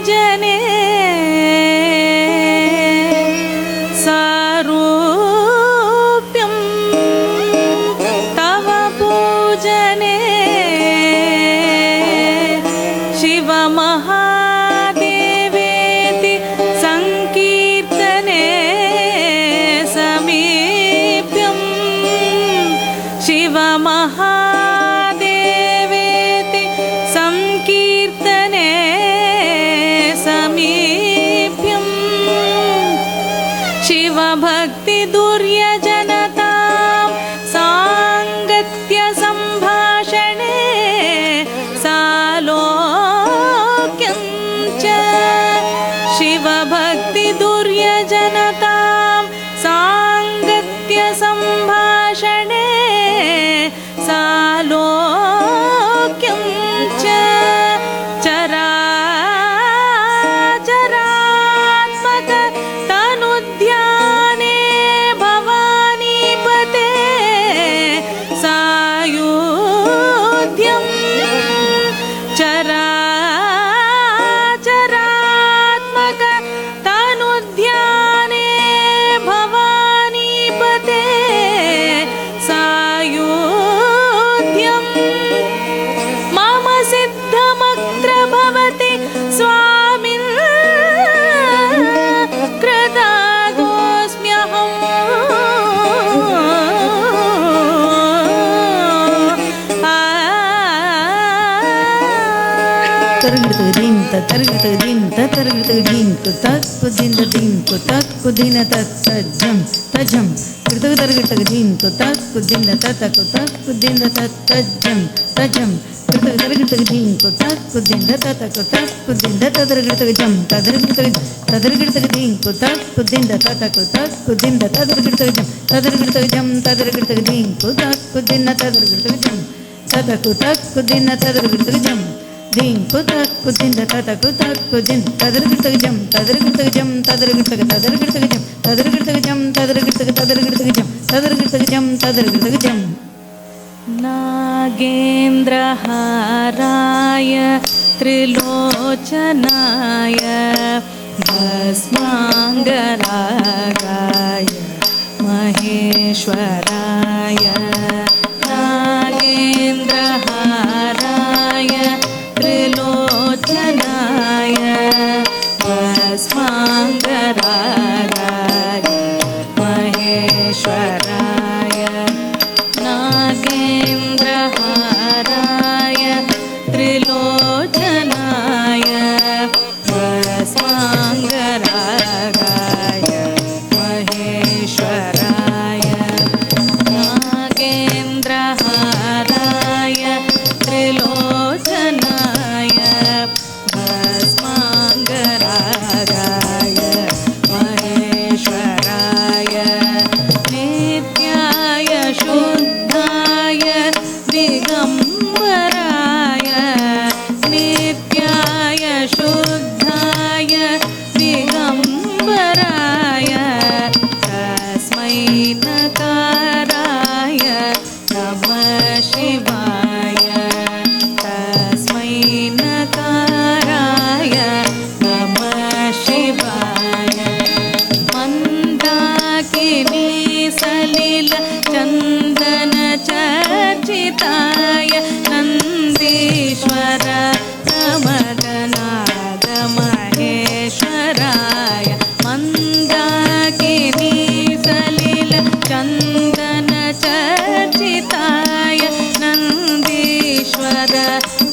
पूजने सारूप्यं तव पूजने शिवमहादेवेति संकीर्तने समीप्यं शिवमहादेवेति संकीर्तने समीप्यं शिवभक्तिदुर्यजनतां साङ्गत्य सम्भाषणे सालोक्यं च शिवभक्तिदुर्यजनतां साङ्गत्य सम्भाषणे सालोक्यं च चराचरात्मक तनुध्याने भवानीपते सायुध्यं चराचरात्मक तनुध्याने भवानीपते सायुध्यं मम सिद्धमत्र भवति स्वामिन् कृतादोऽस्म्यहम् ತರ್ಗತದೀಂ ತರ್ಗತದೀಂ ಕುತಕ್ಕುದಿನದೀಂ ಕುತಕ್ಕುದಿನ ತಜ್ಜಂ ತಜಂ ಕೃತಗತರ್ಗತದೀಂ ಕುತಕ್ಕುದಿನ ತತ ಕುತಕ್ಕುದಿನ ತಜ್ಜಂ ತಜಂ ಕೃತಗತರ್ಗತದೀಂ ಕುತಕ್ಕುದಿನ ತತ ಕುತಕ್ಕುದಿನ ತದರ್ಗತಜಂ ತದರ್ಗತದೀಂ ಕುತಕ್ಕುದಿನ ತತ ಕುತಕ್ಕುದಿನ ತದರ್ಗತಜಂ ತದರ್ಗತದೀಂ ಕುತಕ್ಕುದಿನ ತದರ್ಗತಜಂ ತತ ಕುತಕ್ಕುದಿನ ತದರ್ಗತಜಂ ದೀಂ ಕುತಕ್ಕುದಿನ ತತ ಕುತಕ್ಕುದಿನ ತದರ್ಗತಜಂ ತದರ್ಗತಜಂ ತದರ್ಗತಜಂ ತದರ್ಗತಜಂ ತದರ್ಗತಜಂ ತದರ್ಗತಜಂ ತದರ್ಗತಜಂ नागेन्द्रहाराय त्रिलोचनाय भस्माङ्गरागाय महेश्वराय नागेन्द्रहाराय त्रिलोचनाय भस्माङ्गरागाय महेश्वराय नागेन्द्रहाराय त्रिलोचनाय भस्माङ्गरागाय महेश्वराय नागेन्द्रहाराय त्रिलोचनाय भस्माङ्गरागाय महेश्वराय नित्याय शुद्धाय दिगम्बराय नित्याय शुद्धाय दिगम्बराय तस्मै नकाराय नमः शिवाय तस्मै नकाराय नमः शिवाय मन्दाकिनी सलिल चन्दन चर्चिताय नन्दीश्वर प्रमदनाद महेश्वराय मन्दाकिनी सलिल चन्दन चर्चिताय नन्दीश्वर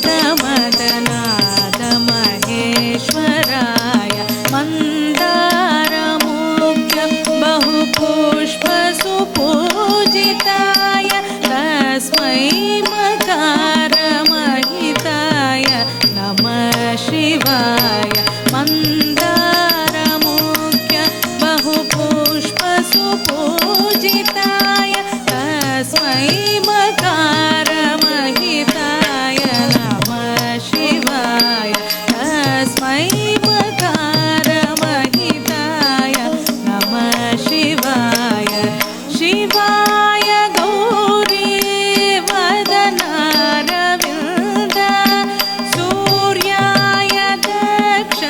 प्रमदनाद महेश्वराय मन्दारमुख्य बहुपुष्पसुपूजिताय तस्मै मकारमहिताय नमः शिवाय मन्दारमुख्य बहुपुष्पसुपूजिताय तस्मै मकारमहिताय नमः शिवाय तस्मै मकारमहिताय नमः शिवाय शिवाय गौरी वदनारविन्द सूर्याय दक्ष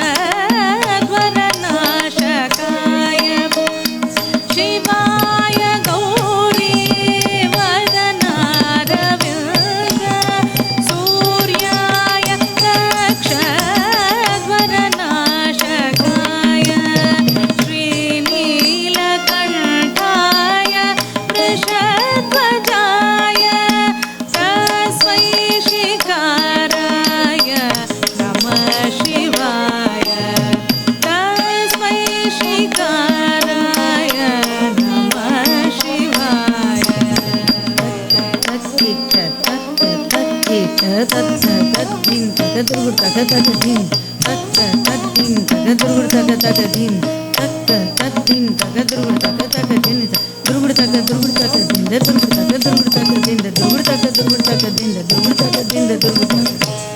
ತಗ ಧಿಂ ತಕ್ಕ ತದ್ದಿಂ ತಗ ದುರ್ಗುಡು ತಗ ತಗ ಧಿಂ ತಕ್ಕ ತದ್ದಿಂ ತಗ ದುರ್ಗುಡು ತಗ ತಗ ಧಿಂ ದುರ್ಗುಡು ತಗ ದಿಂದ ದುರ್ಗುಡು ತಗ ದಿಂದ ದುರ್ಗುಡು ತಗ ದಿಂದ ದುರ್ಗುಡು ತಗ ದಿಂದ ದುರ್ಗುಡು ತಗ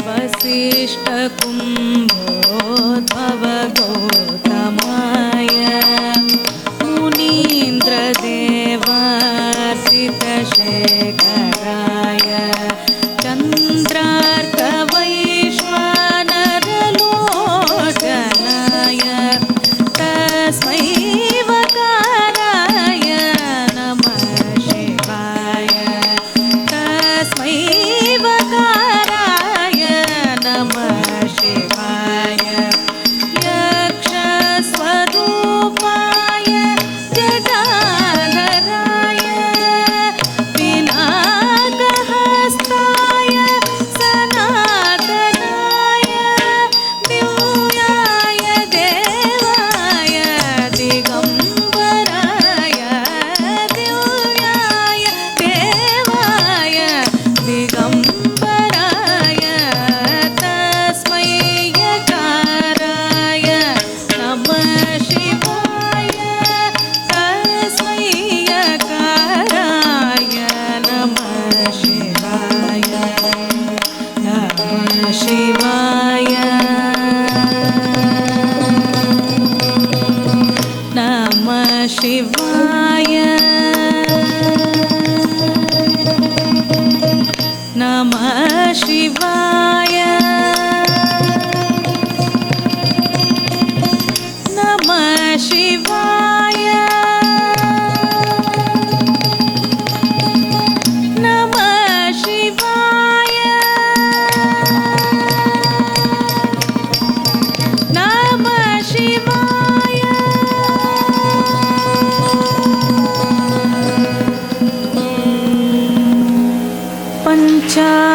वसिष्ठ कुम्भोद्भव गौतमाय मुनीन्द्र देवार्चित शेखराय चन्द्रार्क वैश्वानरलोचनाय तस्मै वकाराय नमः शिवाय तस्मै वकाराय नमः शिवाय यक्षस्वरूपाय जटाधराय पिनाकहस्ताय सनातनाय दिव्याय देवाय दिगम्बराय दिव्याय देवाय दिगम्बराय तस्मै यकाराय नमः शिवाय तस्मै यकाराय नमः शिवाय नमः शिवाय नमः शिवाय नमः शिवाय नमः शिवाय नमः शिवाय नमः शिवाय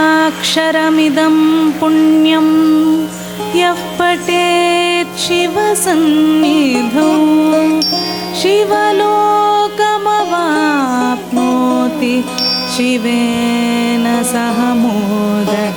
पञ्चाक्षरमिदं पुण्यं यः पठेत् शिवसन्निधौ शिवलोकमवाप्नोति शिवेन सह मोदते